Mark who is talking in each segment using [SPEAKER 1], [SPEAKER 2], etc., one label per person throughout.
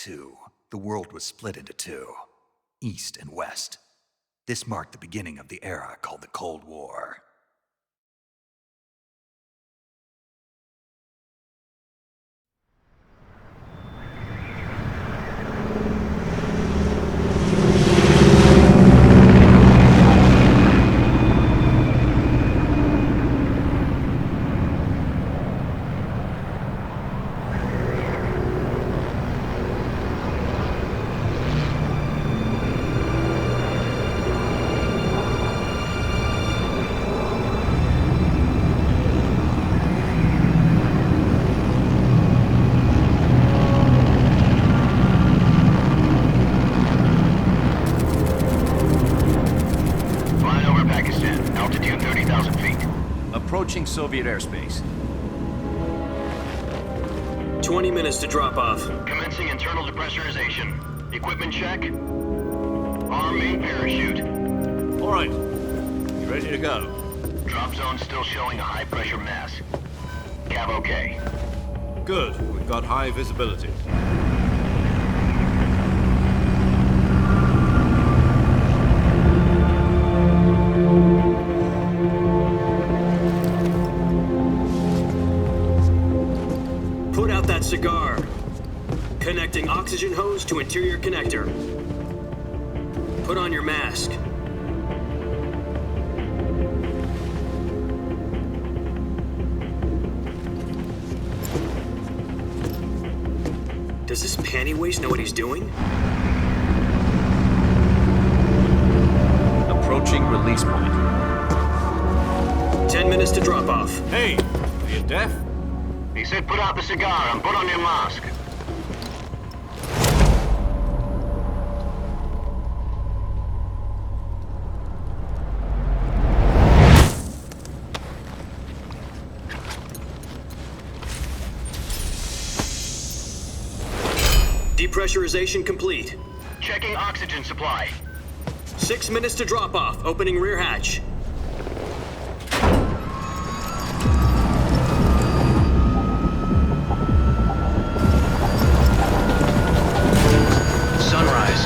[SPEAKER 1] II, the world was split into two, East and West. This marked the beginning of the era called the Cold War.
[SPEAKER 2] Approaching Soviet airspace.
[SPEAKER 3] 20 minutes to drop off.
[SPEAKER 4] Commencing internal depressurization. Equipment check. Arm main parachute.
[SPEAKER 2] All right. You ready to go?
[SPEAKER 4] Drop zone still showing a high pressure mass. Cav okay.
[SPEAKER 2] Good. We've got high visibility.
[SPEAKER 3] Put out that cigar. Connecting oxygen hose to interior connector. Put on your mask. Does this panty waste know what he's doing?
[SPEAKER 2] Approaching release point.
[SPEAKER 3] 10 minutes to drop off.
[SPEAKER 2] Hey, are you deaf?
[SPEAKER 4] He said put out the cigar and put on your mask.
[SPEAKER 3] Depressurization complete.
[SPEAKER 4] Checking oxygen supply.
[SPEAKER 3] 6 minutes to drop off. Opening rear hatch.
[SPEAKER 4] Sunrise.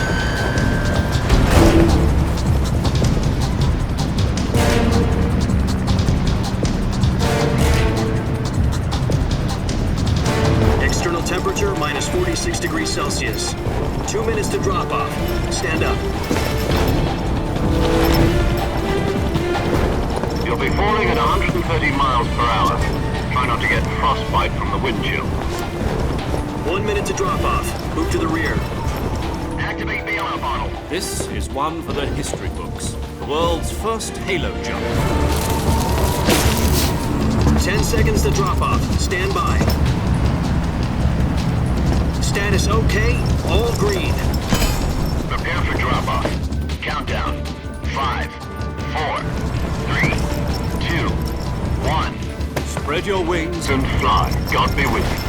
[SPEAKER 3] External temperature minus 46 degrees Celsius. 2 minutes to drop off. Stand up.
[SPEAKER 4] You'll be falling at 130 miles per hour. Try not to get frostbite from the wind chill.
[SPEAKER 3] 1 minute to drop off. Move to the rear.
[SPEAKER 4] Activate the honor bottle.
[SPEAKER 2] This is one for the history books. The world's first halo jump.
[SPEAKER 3] 10 seconds to drop off. Stand by. Status okay. All green.
[SPEAKER 4] Prepare for drop off. Countdown. 5, 4, 3, 2, 1.
[SPEAKER 2] Spread your wings
[SPEAKER 4] And fly. God be with you.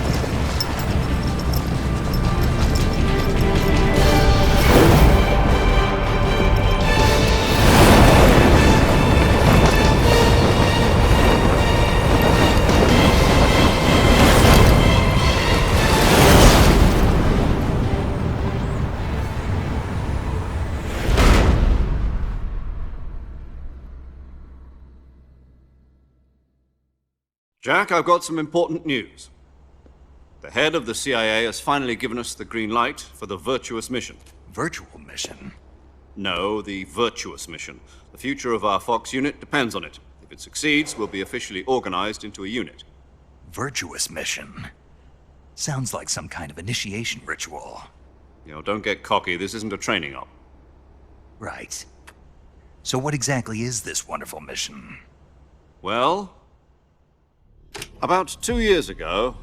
[SPEAKER 2] Jack, I've got some important news. The head of the CIA has finally given us the green light for the Virtuous Mission.
[SPEAKER 1] Virtual Mission?
[SPEAKER 2] No, the Virtuous Mission. The future of our Fox unit depends on it. If it succeeds, we'll be officially organized into a unit.
[SPEAKER 1] Virtuous Mission? Sounds like some kind of initiation ritual.
[SPEAKER 2] You know, don't get cocky. This isn't a training op.
[SPEAKER 1] Right. So what exactly is this wonderful mission?
[SPEAKER 2] Well, about 2 years ago,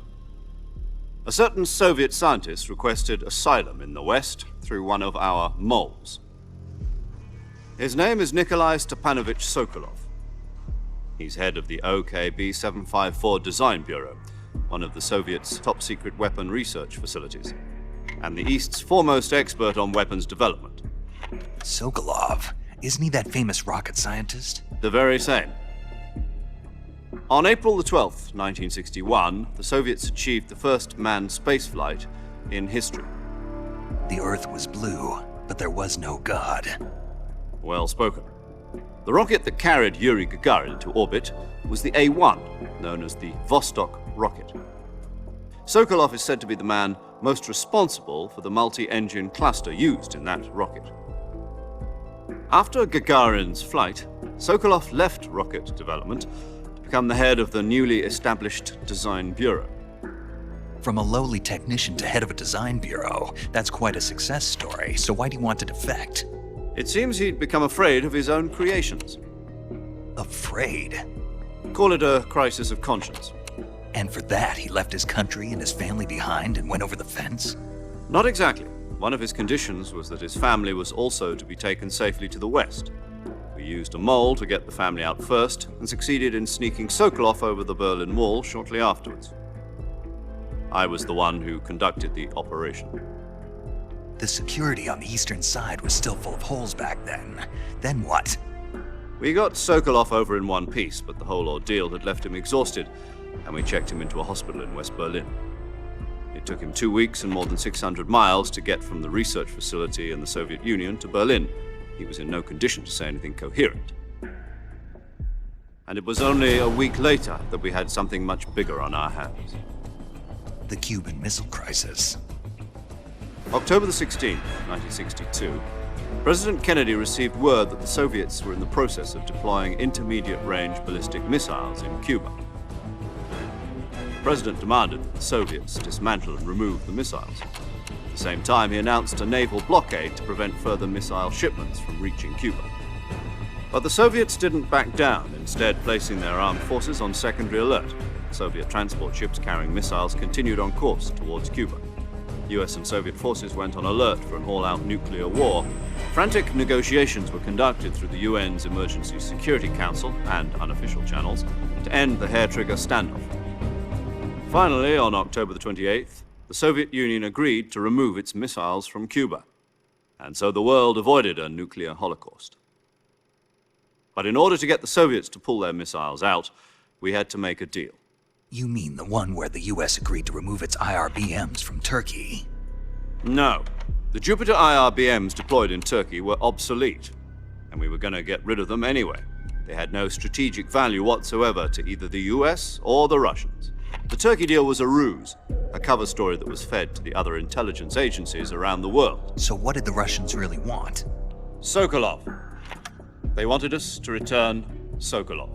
[SPEAKER 2] a certain Soviet scientist requested asylum in the West through one of our moles. His name is Nikolai Stepanovich Sokolov. He's head of the OKB-754 Design Bureau, one of the Soviets' top-secret weapon research facilities, and the East's foremost expert on weapons development.
[SPEAKER 1] Sokolov? Isn't he that famous rocket scientist?
[SPEAKER 2] The very same. On April the 12th, 1961, the Soviets achieved the first manned spaceflight in history.
[SPEAKER 1] The Earth was blue, but there was no God.
[SPEAKER 2] Well spoken. The rocket that carried Yuri Gagarin into orbit was the A-1, known as the Vostok rocket. Sokolov is said to be the man most responsible for the multi-engine cluster used in that rocket. After Gagarin's flight, Sokolov left rocket development to become the head of the newly established design bureau.
[SPEAKER 1] From a lowly technician to head of a design bureau, that's quite a success story, so why do you want to defect?
[SPEAKER 2] It seems he'd become afraid of his own creations.
[SPEAKER 1] Afraid?
[SPEAKER 2] Call it a crisis of conscience.
[SPEAKER 1] And for that, he left his country and his family behind and went over the fence?
[SPEAKER 2] Not exactly. One of his conditions was that his family was also to be taken safely to the west. We used a mole to get the family out first and succeeded in sneaking Sokolov over the Berlin Wall shortly afterwards. I was the one who conducted the operation.
[SPEAKER 1] The security on the eastern side was still full of holes back then. Then what?
[SPEAKER 2] We got Sokolov over in one piece, but the whole ordeal had left him exhausted, and we checked him into a hospital in West Berlin. It took him 2 weeks and more than 600 miles to get from the research facility in the Soviet Union to Berlin. He was in no condition to say anything coherent. And it was only a week later that we had something much bigger on our hands.
[SPEAKER 1] The Cuban Missile Crisis.
[SPEAKER 2] October the 16th, 1962, President Kennedy received word that the Soviets were in the process of deploying intermediate-range ballistic missiles in Cuba. The President demanded that the Soviets dismantle and remove the missiles. At the same time, he announced a naval blockade to prevent further missile shipments from reaching Cuba. But the Soviets didn't back down, instead placing their armed forces on secondary alert. Soviet transport ships carrying missiles continued on course towards Cuba. US and Soviet forces went on alert for an all-out nuclear war. Frantic negotiations were conducted through the UN's Emergency Security Council and unofficial channels to end the hair-trigger standoff. Finally, on October the 28th, the Soviet Union agreed to remove its missiles from Cuba, and so the world avoided a nuclear holocaust. But in order to get the Soviets to pull their missiles out, we had to make a deal.
[SPEAKER 1] You mean the one where the US agreed to remove its IRBMs from Turkey?
[SPEAKER 2] No. The Jupiter IRBMs deployed in Turkey were obsolete, and we were going to get rid of them anyway. They had no strategic value whatsoever to either the US or the Russians. The Turkey deal was a ruse, a cover story that was fed to the other intelligence agencies around the world.
[SPEAKER 1] So what did the Russians really want?
[SPEAKER 2] Sokolov. They wanted us to return Sokolov.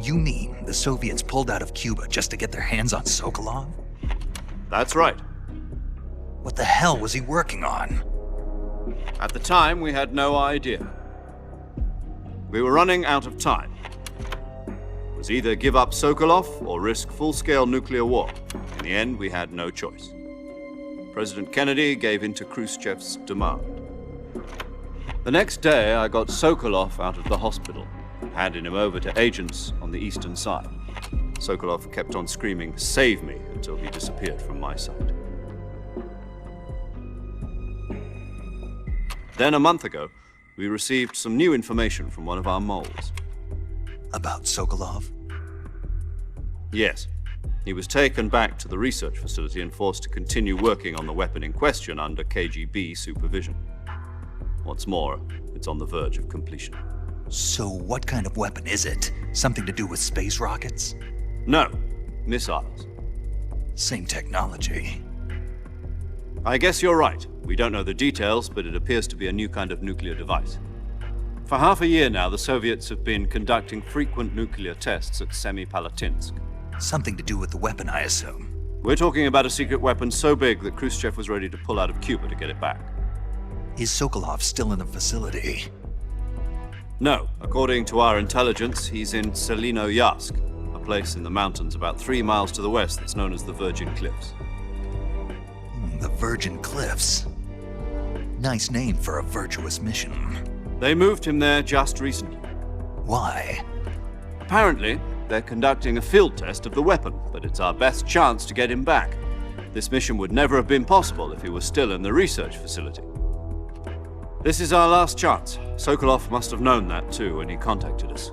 [SPEAKER 1] You mean the Soviets pulled out of Cuba just to get their hands on Sokolov?
[SPEAKER 2] That's right.
[SPEAKER 1] What the hell was he working on?
[SPEAKER 2] At the time, we had no idea. We were running out of time. It was either give up Sokolov or risk full-scale nuclear war. In the end, we had no choice. President Kennedy gave in to Khrushchev's demand. The next day, I got Sokolov out of the hospital, handing him over to agents on the eastern side. Sokolov kept on screaming, "Save me," until he disappeared from my sight. Then, a month ago, we received some new information from one of our moles.
[SPEAKER 1] About Sokolov?
[SPEAKER 2] Yes. He was taken back to the research facility and forced to continue working on the weapon in question under KGB supervision. What's more, it's on the verge of completion.
[SPEAKER 1] So what kind of weapon is it? Something to do with space rockets?
[SPEAKER 2] No, missiles.
[SPEAKER 1] Same technology.
[SPEAKER 2] I guess you're right. We don't know the details, but it appears to be a new kind of nuclear device. For half a year now, the Soviets have been conducting frequent nuclear tests at Semipalatinsk.
[SPEAKER 1] Something to do with the weapon, I assume.
[SPEAKER 2] We're talking about a secret weapon so big that Khrushchev was ready to pull out of Cuba to get it back.
[SPEAKER 1] Is Sokolov still in the facility?
[SPEAKER 2] No. According to our intelligence, he's in Selinoyarsk, a place in the mountains about 3 miles to the west that's known as the Virgin Cliffs.
[SPEAKER 1] The Virgin Cliffs. Nice name for a virtuous mission.
[SPEAKER 2] They moved him there just recently.
[SPEAKER 1] Why?
[SPEAKER 2] Apparently, they're conducting a field test of the weapon, but it's our best chance to get him back. This mission would never have been possible if he was still in the research facility. This is our last chance. Sokolov must have known that too when he contacted us.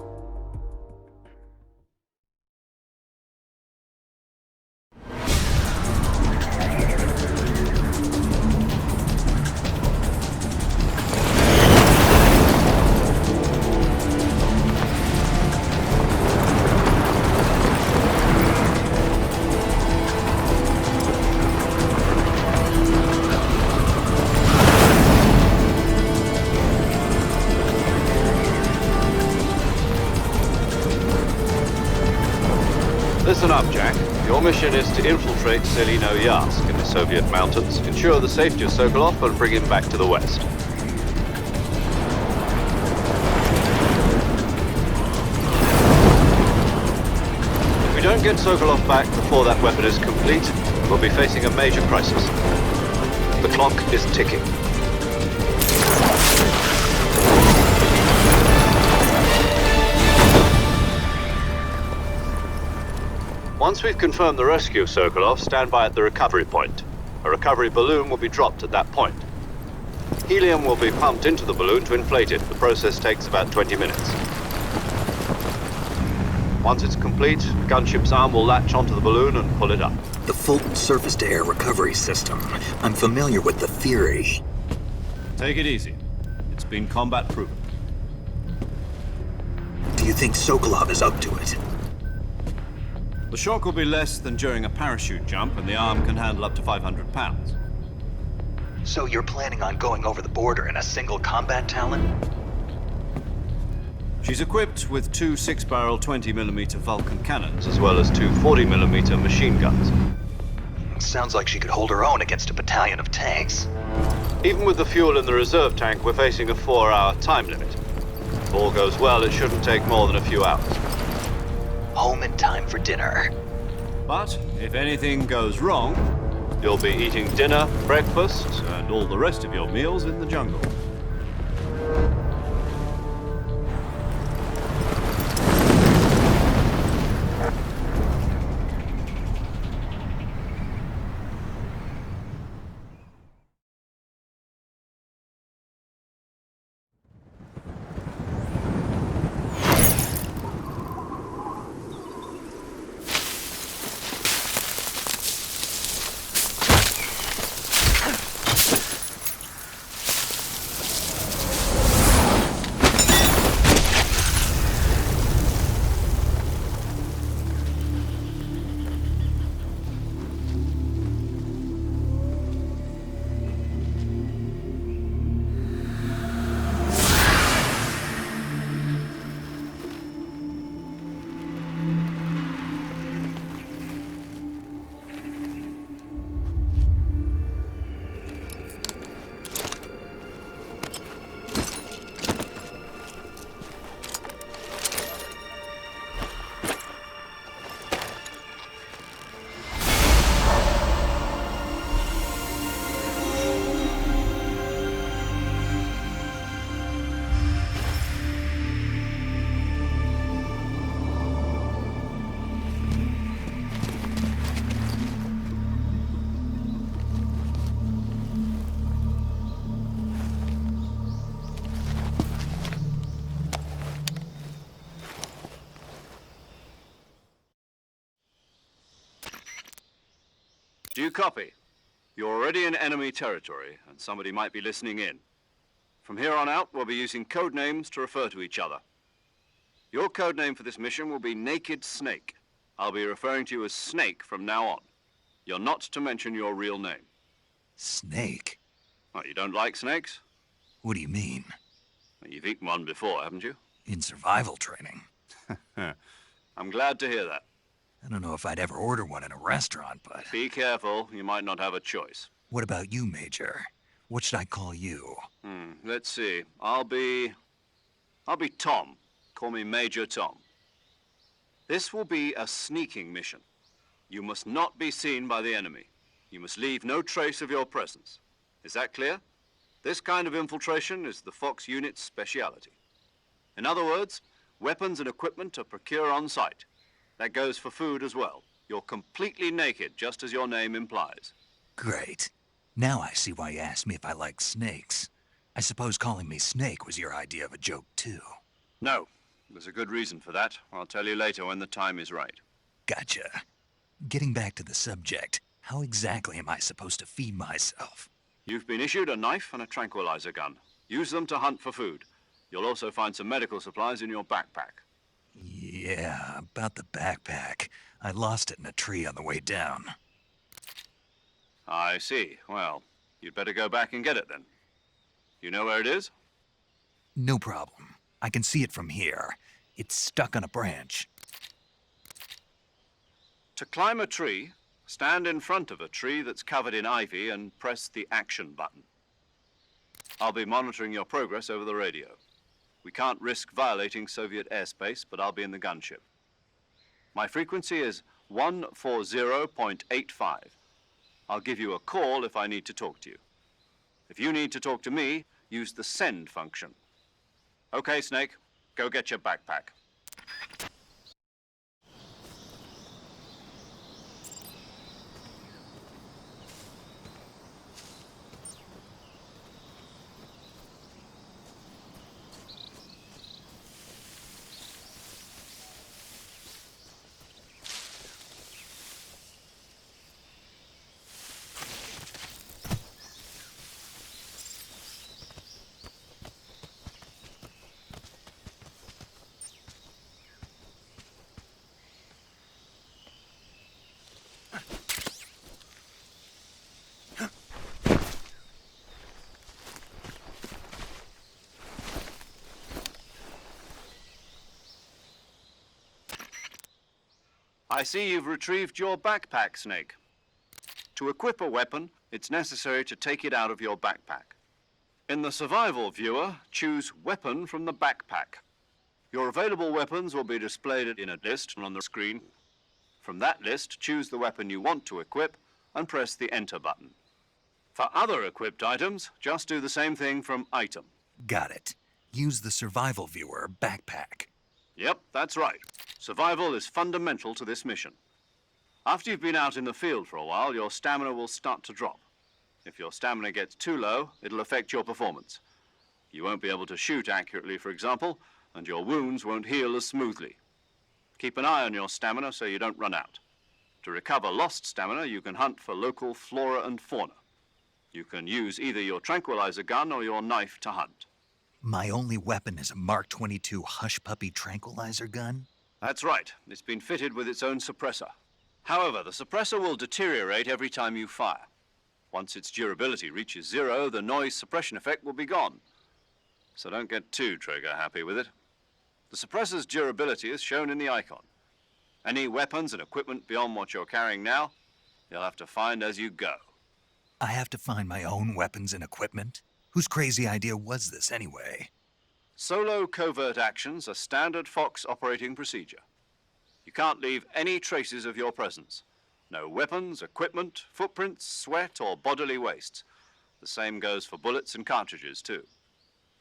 [SPEAKER 2] Your mission is to infiltrate Selino-Yarsk in the Soviet mountains, ensure the safety of Sokolov, and bring him back to the West. If we don't get Sokolov back before that weapon is complete, we'll be facing a major crisis. The clock is ticking. Once we've confirmed the rescue of Sokolov, stand by at the recovery point. A recovery balloon will be dropped at that point. Helium will be pumped into the balloon to inflate it. The process takes about 20 minutes. Once it's complete, the gunship's arm will latch onto the balloon and pull it up.
[SPEAKER 1] The Fulton surface-to-air recovery system. I'm familiar with the theory.
[SPEAKER 2] Take it easy. It's been combat-proven.
[SPEAKER 1] Do you think Sokolov is up to it?
[SPEAKER 2] The shock will be less than during a parachute jump, and the arm can handle up to 500 pounds.
[SPEAKER 1] So you're planning on going over the border in a single combat Talon?
[SPEAKER 2] She's equipped with two 6-barrel 20mm Vulcan cannons, as well as two 40mm machine guns.
[SPEAKER 1] Sounds like she could hold her own against a battalion of tanks.
[SPEAKER 2] Even with the fuel in the reserve tank, we're facing a 4-hour time limit. If all goes well, it shouldn't take more than a few hours.
[SPEAKER 1] Home in time for dinner.
[SPEAKER 2] But if anything goes wrong, you'll be eating dinner, breakfast, and all the rest of your meals in the jungle. Do you copy? You're already in enemy territory, and somebody might be listening in. From here on out, we'll be using code names to refer to each other. Your code name for this mission will be Naked Snake. I'll be referring to you as Snake from now on. You're not to mention your real name.
[SPEAKER 1] Snake?
[SPEAKER 2] What, you don't like snakes?
[SPEAKER 1] What do you mean?
[SPEAKER 2] Well, you've eaten one before, haven't you?
[SPEAKER 1] In survival training.
[SPEAKER 2] I'm glad to hear that.
[SPEAKER 1] I don't know if I'd ever order one in a restaurant, but...
[SPEAKER 2] Be careful, you might not have a choice.
[SPEAKER 1] What about you, Major? What should I call you?
[SPEAKER 2] Let's see. I'll be Tom. Call me Major Tom. This will be a sneaking mission. You must not be seen by the enemy. You must leave no trace of your presence. Is that clear? This kind of infiltration is the Fox unit's speciality. In other words, weapons and equipment are procured on site. That goes for food as well. You're completely naked, just as your name implies.
[SPEAKER 1] Great. Now I see why you asked me if I like snakes. I suppose calling me Snake was your idea of a joke, too.
[SPEAKER 2] No. There's a good reason for that. I'll tell you later when the time is right.
[SPEAKER 1] Gotcha. Getting back to the subject, how exactly am I supposed to feed myself?
[SPEAKER 2] You've been issued a knife and a tranquilizer gun. Use them to hunt for food. You'll also find some medical supplies in your backpack.
[SPEAKER 1] Yeah, about the backpack. I lost it in a tree on the way down.
[SPEAKER 2] I see. Well, you'd better go back and get it then. You know where it is?
[SPEAKER 1] No problem. I can see it from here. It's stuck on a branch.
[SPEAKER 2] To climb a tree, stand in front of a tree that's covered in ivy and press the action button. I'll be monitoring your progress over the radio. We can't risk violating Soviet airspace, but I'll be in the gunship. My frequency is 140.85. I'll give you a call if I need to talk to you. If you need to talk to me, use the send function. Okay, Snake, go get your backpack. I see you've retrieved your backpack, Snake. To equip a weapon, it's necessary to take it out of your backpack. In the survival viewer, choose Weapon from the backpack. Your available weapons will be displayed in a list on the screen. From that list, choose the weapon you want to equip and press the Enter button. For other equipped items, just do the same thing from Item.
[SPEAKER 1] Got it. Use the survival viewer backpack.
[SPEAKER 2] Yep, that's right. Survival is fundamental to this mission. After you've been out in the field for a while, your stamina will start to drop. If your stamina gets too low, it'll affect your performance. You won't be able to shoot accurately, for example, and your wounds won't heal as smoothly. Keep an eye on your stamina so you don't run out. To recover lost stamina, you can hunt for local flora and fauna. You can use either your tranquilizer gun or your knife to hunt.
[SPEAKER 1] My only weapon is a Mark 22 Hush Puppy tranquilizer gun?
[SPEAKER 2] That's right. It's been fitted with its own suppressor. However, the suppressor will deteriorate every time you fire. Once its durability reaches 0, the noise suppression effect will be gone. So don't get too trigger happy with it. The suppressor's durability is shown in the icon. Any weapons and equipment beyond what you're carrying now, you'll have to find as you go.
[SPEAKER 1] I have to find my own weapons and equipment? Whose crazy idea was this anyway?
[SPEAKER 2] Solo covert actions are standard Fox operating procedure. You can't leave any traces of your presence. No weapons, equipment, footprints, sweat, or bodily waste. The same goes for bullets and cartridges, too.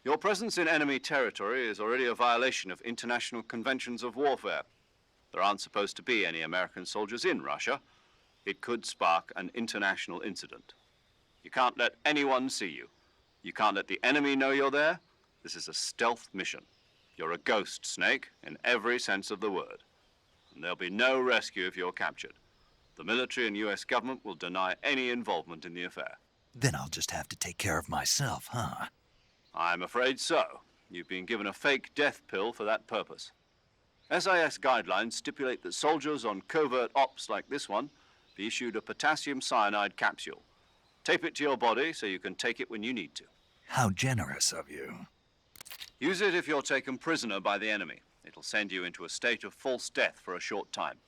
[SPEAKER 2] Your presence in enemy territory is already a violation of international conventions of warfare. There aren't supposed to be any American soldiers in Russia. It could spark an international incident. You can't let anyone see you. You can't let the enemy know you're there. This is a stealth mission. You're a ghost, Snake, in every sense of the word. And there'll be no rescue if you're captured. The military and US government will deny any involvement in the affair.
[SPEAKER 1] Then I'll just have to take care of myself, huh?
[SPEAKER 2] I'm afraid so. You've been given a fake death pill for that purpose. SIS guidelines stipulate that soldiers on covert ops like this one be issued a potassium cyanide capsule. Tape it to your body so you can take it when you need to.
[SPEAKER 1] How generous of you.
[SPEAKER 2] Use it if you're taken prisoner by the enemy. It'll send you into a state of false death for a short time.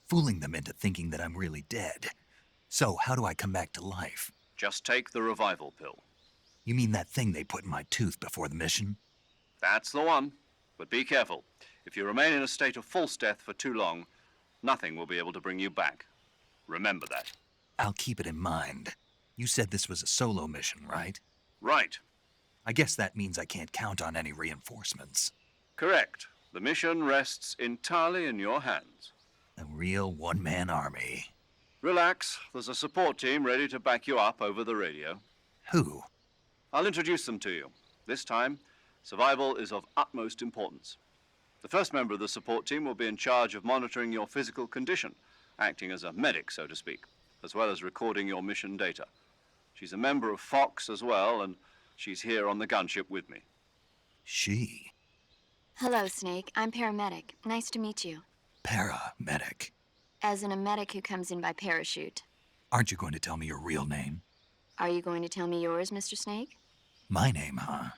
[SPEAKER 1] Fooling them into thinking that I'm really dead. So how do I come back to life?
[SPEAKER 2] Just take the revival pill.
[SPEAKER 1] You mean that thing they put in my tooth before the mission?
[SPEAKER 2] That's the one. But be careful. If you remain in a state of false death for too long, nothing will be able to bring you back. Remember that.
[SPEAKER 1] I'll keep it in mind. You said this was a solo mission, right?
[SPEAKER 2] Right.
[SPEAKER 1] I guess that means I can't count on any reinforcements.
[SPEAKER 2] Correct. The mission rests entirely in your hands.
[SPEAKER 1] A real one-man army.
[SPEAKER 2] Relax. There's a support team ready to back you up over the radio.
[SPEAKER 1] Who?
[SPEAKER 2] I'll introduce them to you. This time, survival is of utmost importance. The first member of the support team will be in charge of monitoring your physical condition, acting as a medic, so to speak, as well as recording your mission data. She's a member of Fox as well, and she's here on the gunship with me.
[SPEAKER 1] She?
[SPEAKER 5] Hello, Snake. I'm paramedic. Nice to meet you.
[SPEAKER 1] Paramedic.
[SPEAKER 5] As in a medic who comes in by parachute.
[SPEAKER 1] Aren't you going to tell me your real name?
[SPEAKER 5] Are you going to tell me yours, Mr. Snake?
[SPEAKER 1] My name, huh?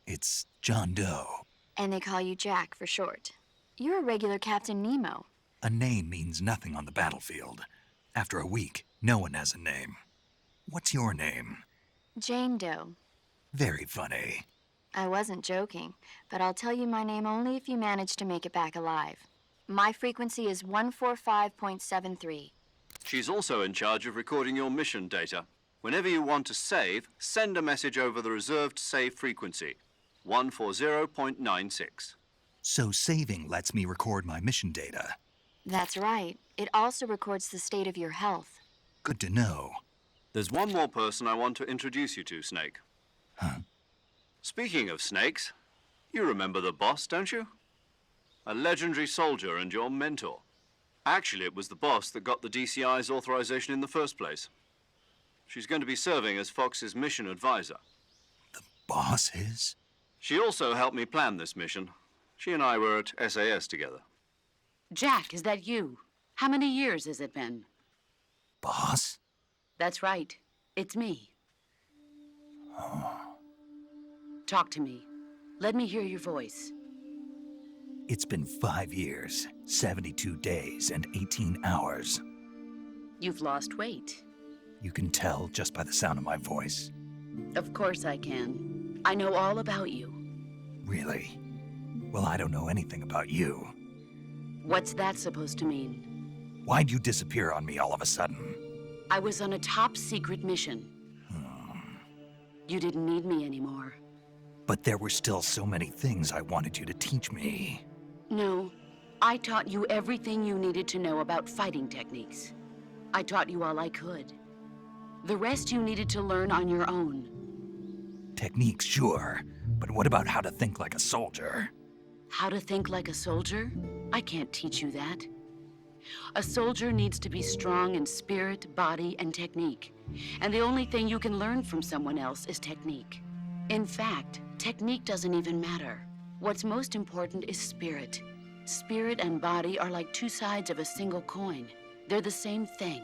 [SPEAKER 1] It's John Doe.
[SPEAKER 5] And they call you Jack for short. You're a regular Captain Nemo.
[SPEAKER 1] A name means nothing on the battlefield. After a week, no one has a name. What's your name?
[SPEAKER 5] Jane Doe.
[SPEAKER 1] Very funny.
[SPEAKER 5] I wasn't joking, but I'll tell you my name only if you manage to make it back alive. My frequency is 145.73.
[SPEAKER 2] She's also in charge of recording your mission data. Whenever you want to save, send a message over the reserved save frequency, 140.96.
[SPEAKER 1] So saving lets me record my mission data.
[SPEAKER 5] That's right. It also records the state of your health.
[SPEAKER 1] Good to know.
[SPEAKER 2] There's one more person I want to introduce you to, Snake.
[SPEAKER 1] Huh?
[SPEAKER 2] Speaking of snakes, you remember the boss, don't you? A legendary soldier and your mentor. Actually, it was the boss that got the DCI's authorization in the first place. She's going to be serving as Fox's mission advisor.
[SPEAKER 1] The boss is?
[SPEAKER 2] She also helped me plan this mission. She and I were at SAS together.
[SPEAKER 6] Jack, is that you? How many years has it been?
[SPEAKER 1] Boss?
[SPEAKER 6] That's right. It's me. Talk to me. Let me hear your voice.
[SPEAKER 1] It's been 5 years, 72 days, and 18 hours.
[SPEAKER 6] You've lost weight.
[SPEAKER 1] You can tell just by the sound of my voice.
[SPEAKER 6] Of course I can. I know all about you.
[SPEAKER 1] Really? Well, I don't know anything about you.
[SPEAKER 6] What's that supposed to mean?
[SPEAKER 1] Why'd you disappear on me all of a sudden?
[SPEAKER 6] I was on a top-secret mission. You didn't need me anymore.
[SPEAKER 1] But there were still so many things I wanted you to teach me.
[SPEAKER 6] No, I taught you everything you needed to know about fighting techniques. I taught you all I could. The rest you needed to learn on your own.
[SPEAKER 1] Techniques, sure. But what about how to think like a soldier?
[SPEAKER 6] How to think like a soldier? I can't teach you that. A soldier needs to be strong in spirit, body, and technique. And the only thing you can learn from someone else is technique. In fact, technique doesn't even matter. What's most important is spirit. Spirit and body are like two sides of a single coin. They're the same thing.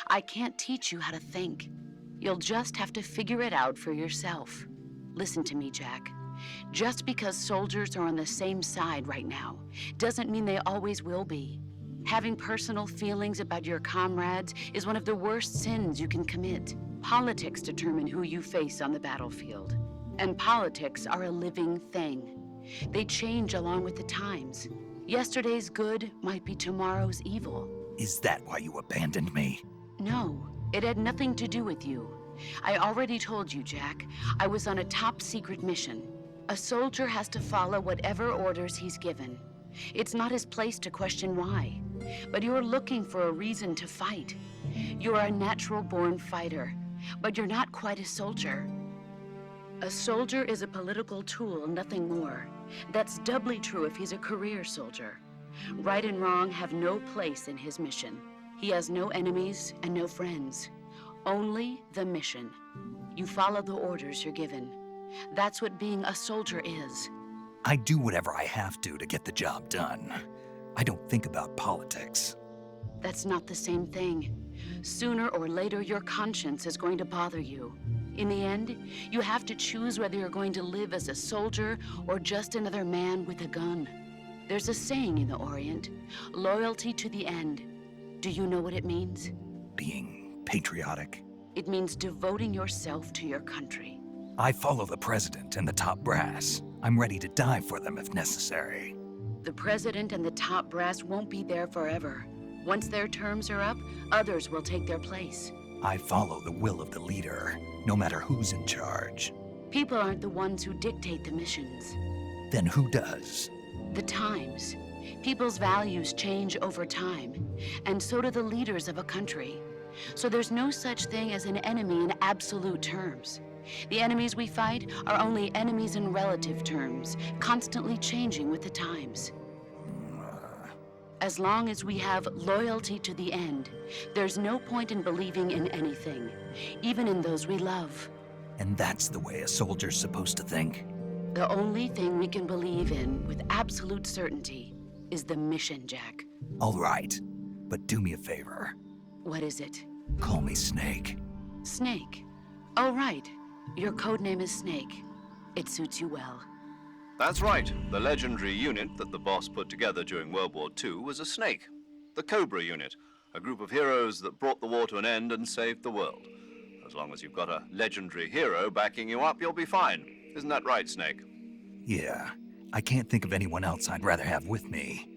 [SPEAKER 6] I can't teach you how to think. You'll just have to figure it out for yourself. Listen to me, Jack. Just because soldiers are on the same side right now doesn't mean they always will be. Having personal feelings about your comrades is one of the worst sins you can commit. Politics determine who you face on the battlefield. And politics are a living thing. They change along with the times. Yesterday's good might be tomorrow's evil.
[SPEAKER 1] Is that why you abandoned me?
[SPEAKER 6] No, it had nothing to do with you. I already told you, Jack. I was on a top-secret mission. A soldier has to follow whatever orders he's given. It's not his place to question why. But you're looking for a reason to fight. You're a natural-born fighter, but you're not quite a soldier. A soldier is a political tool, nothing more. That's doubly true if he's a career soldier. Right and wrong have no place in his mission. He has no enemies and no friends. Only the mission. You follow the orders you're given. That's what being a soldier is.
[SPEAKER 1] I do whatever I have to get the job done. I don't think about politics.
[SPEAKER 6] That's not the same thing. Sooner or later, your conscience is going to bother you. In the end, you have to choose whether you're going to live as a soldier or just another man with a gun. There's a saying in the Orient, loyalty to the end. Do you know what it means?
[SPEAKER 1] Being patriotic.
[SPEAKER 6] It means devoting yourself to your country.
[SPEAKER 1] I follow the president and the top brass. I'm ready to die for them if necessary.
[SPEAKER 6] The president and the top brass won't be there forever. Once their terms are up, others will take their place.
[SPEAKER 1] I follow the will of the leader, no matter who's in charge.
[SPEAKER 6] People aren't the ones who dictate the missions.
[SPEAKER 1] Then who does?
[SPEAKER 6] The times. People's values change over time, and so do the leaders of a country. So there's no such thing as an enemy in absolute terms. The enemies we fight are only enemies in relative terms, constantly changing with the times. As long as we have loyalty to the end, there's no point in believing in anything, even in those we love.
[SPEAKER 1] And that's the way a soldier's supposed to think?
[SPEAKER 6] The only thing we can believe in with absolute certainty is the mission, Jack.
[SPEAKER 1] All right, but do me a favor.
[SPEAKER 6] What is it?
[SPEAKER 1] Call me Snake.
[SPEAKER 6] Snake. Oh, right. Your codename is Snake. It suits you well.
[SPEAKER 2] That's right. The legendary unit that the boss put together during World War II was a snake. The Cobra Unit, a group of heroes that brought the war to an end and saved the world. As long as you've got a legendary hero backing you up, you'll be fine. Isn't that right, Snake?
[SPEAKER 1] Yeah, I can't think of anyone else I'd rather have with me.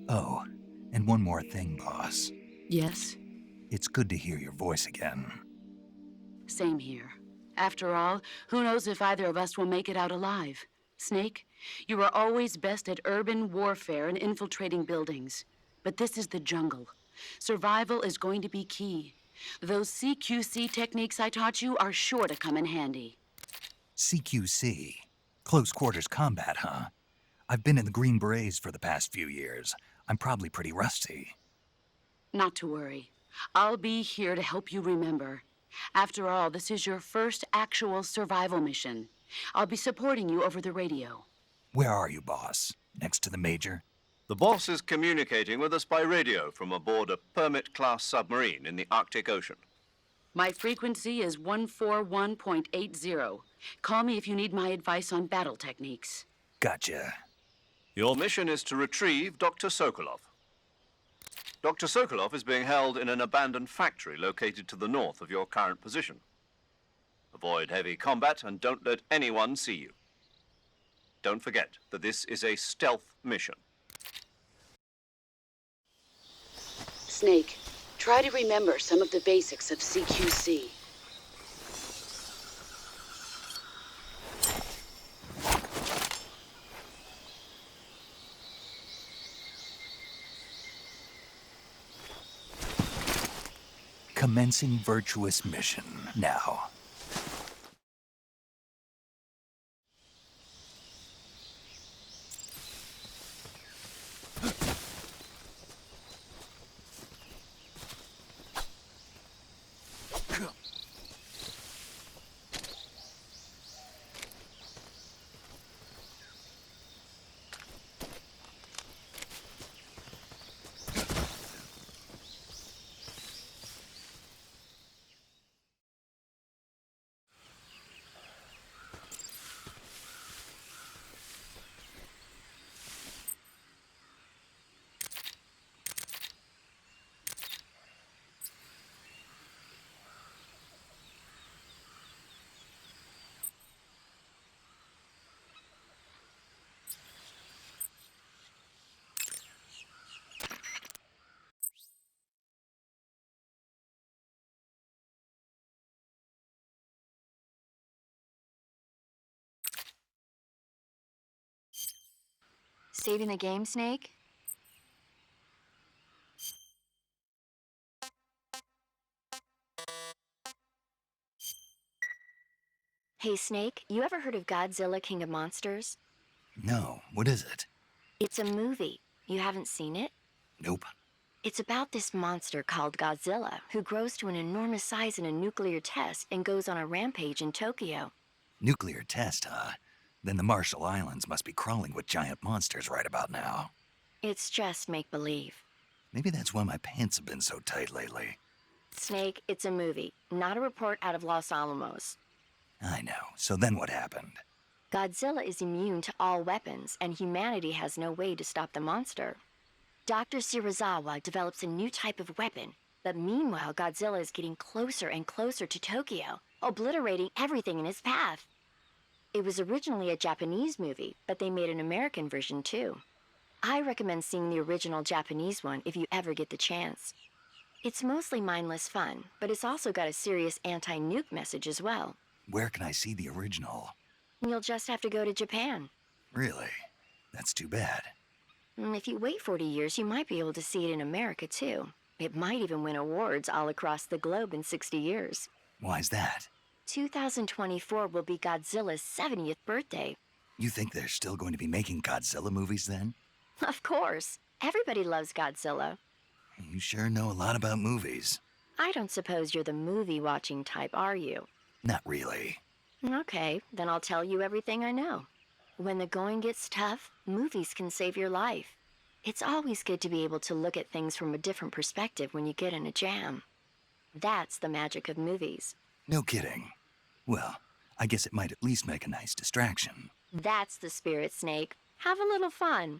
[SPEAKER 1] Oh, and one more thing, boss.
[SPEAKER 6] Yes?
[SPEAKER 1] It's good to hear your voice again.
[SPEAKER 6] Same here. After all, who knows if either of us will make it out alive? Snake, you are always best at urban warfare and infiltrating buildings. But this is the jungle. Survival is going to be key. Those CQC techniques I taught you are sure to come in handy.
[SPEAKER 1] CQC? Close quarters combat, huh? I've been in the Green Berets for the past few years. I'm probably pretty rusty.
[SPEAKER 6] Not to worry. I'll be here to help you remember. After all, this is your first actual survival mission. I'll be supporting you over the radio.
[SPEAKER 1] Where are you, boss? Next to the Major?
[SPEAKER 2] The boss is communicating with us by radio from aboard a Permit-class submarine in the Arctic Ocean.
[SPEAKER 6] My frequency is 141.80. Call me if you need my advice on battle techniques.
[SPEAKER 1] Gotcha.
[SPEAKER 2] Your mission is to retrieve Dr. Sokolov. Dr. Sokolov is being held in an abandoned factory located to the north of your current position. Avoid heavy combat and don't let anyone see you. Don't forget that this is a stealth mission.
[SPEAKER 6] Snake, try to remember some of the basics of CQC.
[SPEAKER 1] Commencing Virtuous Mission now.
[SPEAKER 5] Saving the game, Snake? Hey, Snake, you ever heard of Godzilla, King of Monsters?
[SPEAKER 1] No, what is it?
[SPEAKER 5] It's a movie. You haven't seen it?
[SPEAKER 1] Nope.
[SPEAKER 5] It's about this monster called Godzilla, who grows to an enormous size in a nuclear test and goes on a rampage in Tokyo.
[SPEAKER 1] Nuclear test, huh? Then the Marshall Islands must be crawling with giant monsters right about now.
[SPEAKER 5] It's just make-believe.
[SPEAKER 1] Maybe that's why my pants have been so tight lately.
[SPEAKER 5] Snake, it's a movie, not a report out of Los Alamos.
[SPEAKER 1] I know. So then what happened?
[SPEAKER 5] Godzilla is immune to all weapons, and humanity has no way to stop the monster. Dr. Shirazawa develops a new type of weapon, but meanwhile Godzilla is getting closer and closer to Tokyo, obliterating everything in his path. It was originally a Japanese movie, but they made an American version too. I recommend seeing the original Japanese one if you ever get the chance. It's mostly mindless fun, but it's also got a serious anti-nuke message as well.
[SPEAKER 1] Where can I see the original?
[SPEAKER 5] You'll just have to go to Japan.
[SPEAKER 1] Really? That's too bad.
[SPEAKER 5] If you wait 40 years, you might be able to see it in America too. It might even win awards all across the globe in 60 years.
[SPEAKER 1] Why's that?
[SPEAKER 5] 2024 will be Godzilla's 70th birthday.
[SPEAKER 1] You think they're still going to be making Godzilla movies then?
[SPEAKER 5] Of course. Everybody loves Godzilla.
[SPEAKER 1] You sure know a lot about movies.
[SPEAKER 5] I don't suppose you're the movie-watching type, are you?
[SPEAKER 1] Not really.
[SPEAKER 5] Okay, then I'll tell you everything I know. When the going gets tough, movies can save your life. It's always good to be able to look at things from a different perspective when you get in a jam. That's the magic of movies.
[SPEAKER 1] No kidding. Well, I guess it might at least make a nice distraction.
[SPEAKER 5] That's the spirit, Snake. Have a little fun.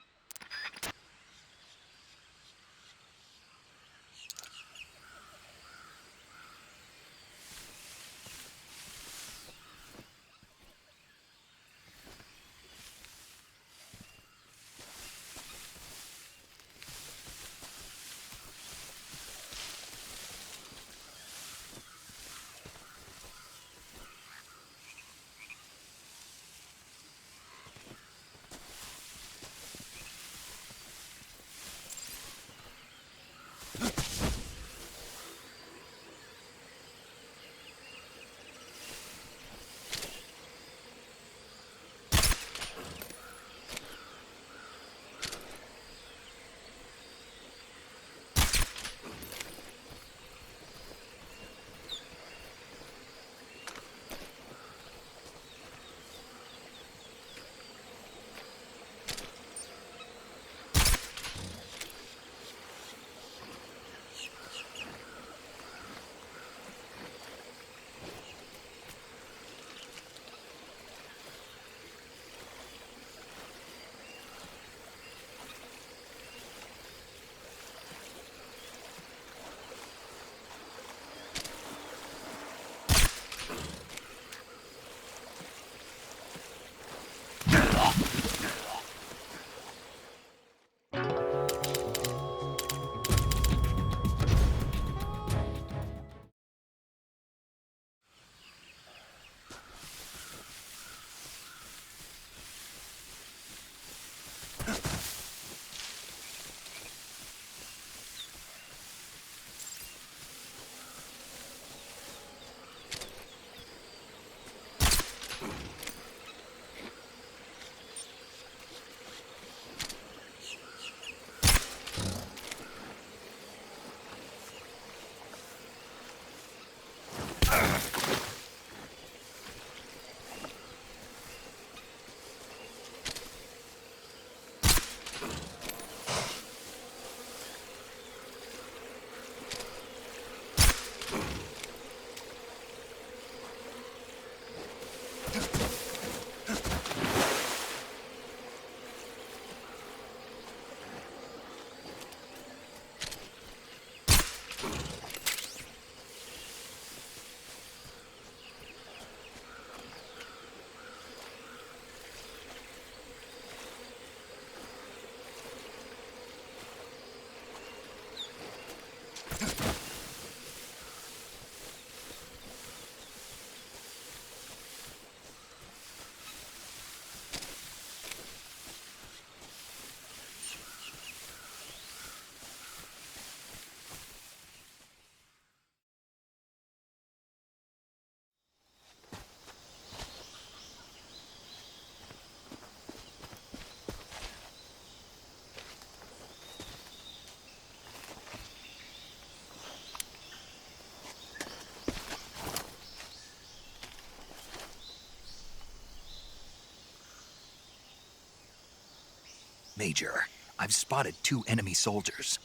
[SPEAKER 1] Major, I've spotted 2 enemy soldiers.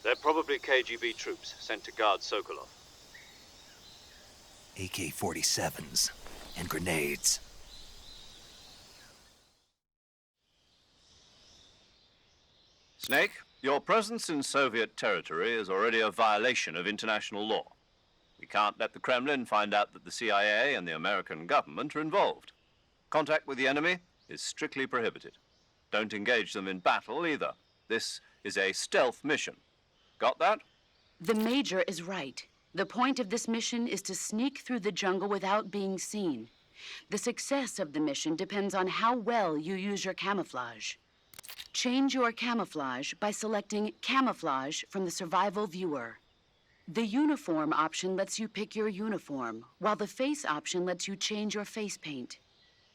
[SPEAKER 2] They're probably KGB troops sent to guard Sokolov.
[SPEAKER 1] AK-47s and grenades.
[SPEAKER 2] Snake, your presence in Soviet territory is already a violation of international law. We can't let the Kremlin find out that the CIA and the American government are involved. Contact with the enemy is strictly prohibited. Don't engage them in battle either. This is a stealth mission. Got that?
[SPEAKER 6] The Major is right. The point of this mission is to sneak through the jungle without being seen. The success of the mission depends on how well you use your camouflage. Change your camouflage by selecting Camouflage from the Survival Viewer. The Uniform option lets you pick your uniform, while the Face option lets you change your face paint.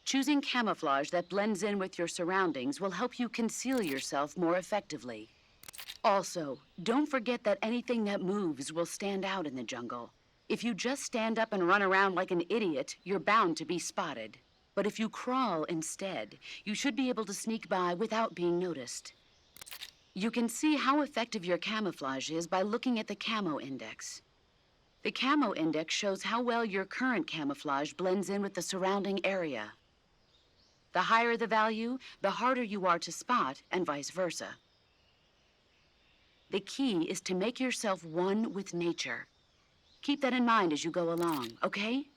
[SPEAKER 6] Choosing camouflage that blends in with your surroundings will help you conceal yourself more effectively. Also, don't forget that anything that moves will stand out in the jungle. If you just stand up and run around like an idiot, you're bound to be spotted. But if you crawl instead, you should be able to sneak by without being noticed. You can see how effective your camouflage is by looking at the camo index. The camo index shows how well your current camouflage blends in with the surrounding area. The higher the value, the harder you are to spot, and vice versa. The key is to make yourself one with nature. Keep that in mind as you go along, okay?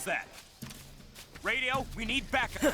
[SPEAKER 7] Who's that? Radio, we need backup.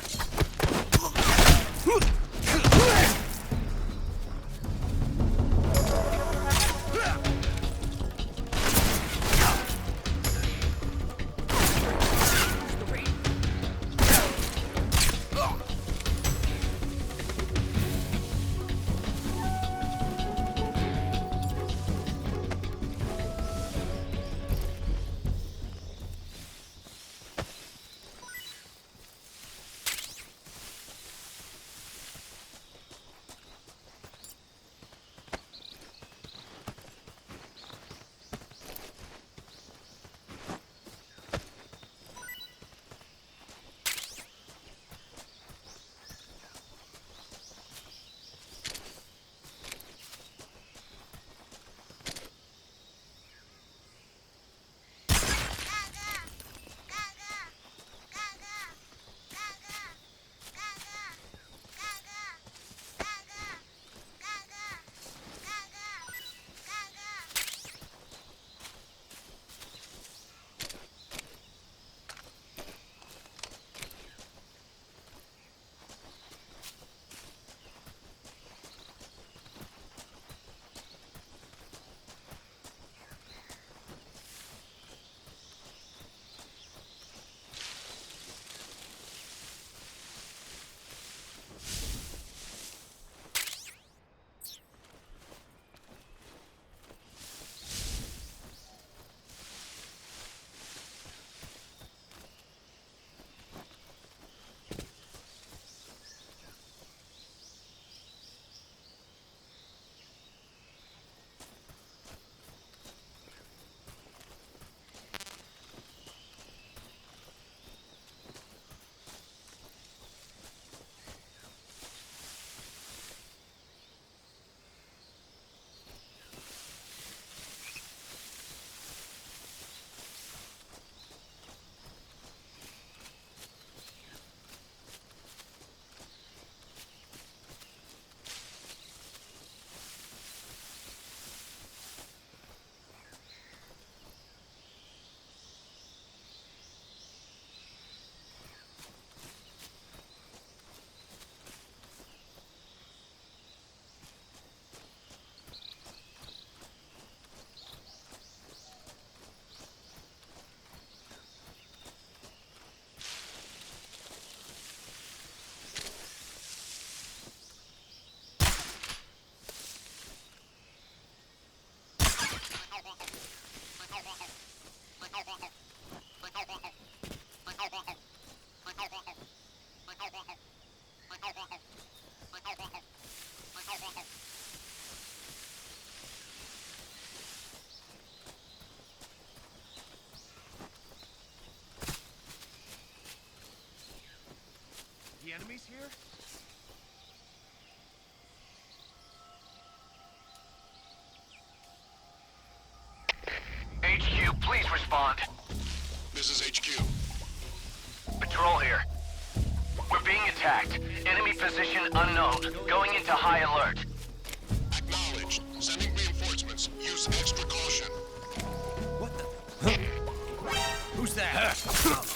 [SPEAKER 7] The enemies here?
[SPEAKER 4] HQ, please respond.
[SPEAKER 8] This is HQ.
[SPEAKER 4] Patrol here. We're being attacked. Enemy position unknown. Going into high alert.
[SPEAKER 8] Acknowledged. Sending reinforcements. Use extra caution.
[SPEAKER 7] What the? Who's that?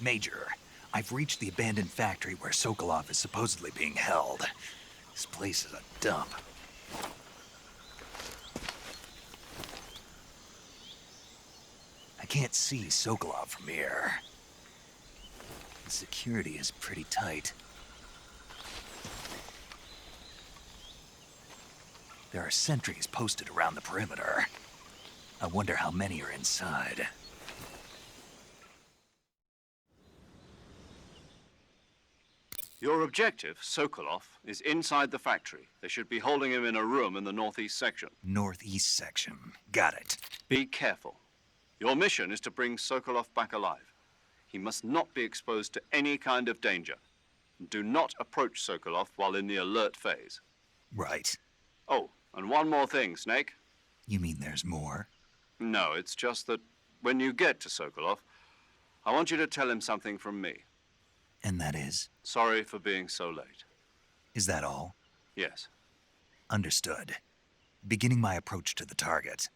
[SPEAKER 1] Major, I've reached the abandoned factory where Sokolov is supposedly being held. This place is a dump. I can't see Sokolov from here. The security is pretty tight. There are sentries posted around the perimeter. I wonder how many are inside.
[SPEAKER 2] Your objective, Sokolov, is inside the factory. They should be holding him in a room in the northeast section.
[SPEAKER 1] Northeast section. Got it.
[SPEAKER 2] Be careful. Your mission is to bring Sokolov back alive. He must not be exposed to any kind of danger. Do not approach Sokolov while in the alert phase.
[SPEAKER 1] Right.
[SPEAKER 2] Oh, and one more thing, Snake.
[SPEAKER 1] You mean there's more?
[SPEAKER 2] No, it's just that when you get to Sokolov, I want you to tell him something from me.
[SPEAKER 1] And that is?
[SPEAKER 2] Sorry for being so late.
[SPEAKER 1] Is that all?
[SPEAKER 2] Yes.
[SPEAKER 1] Understood. Beginning my approach to the target.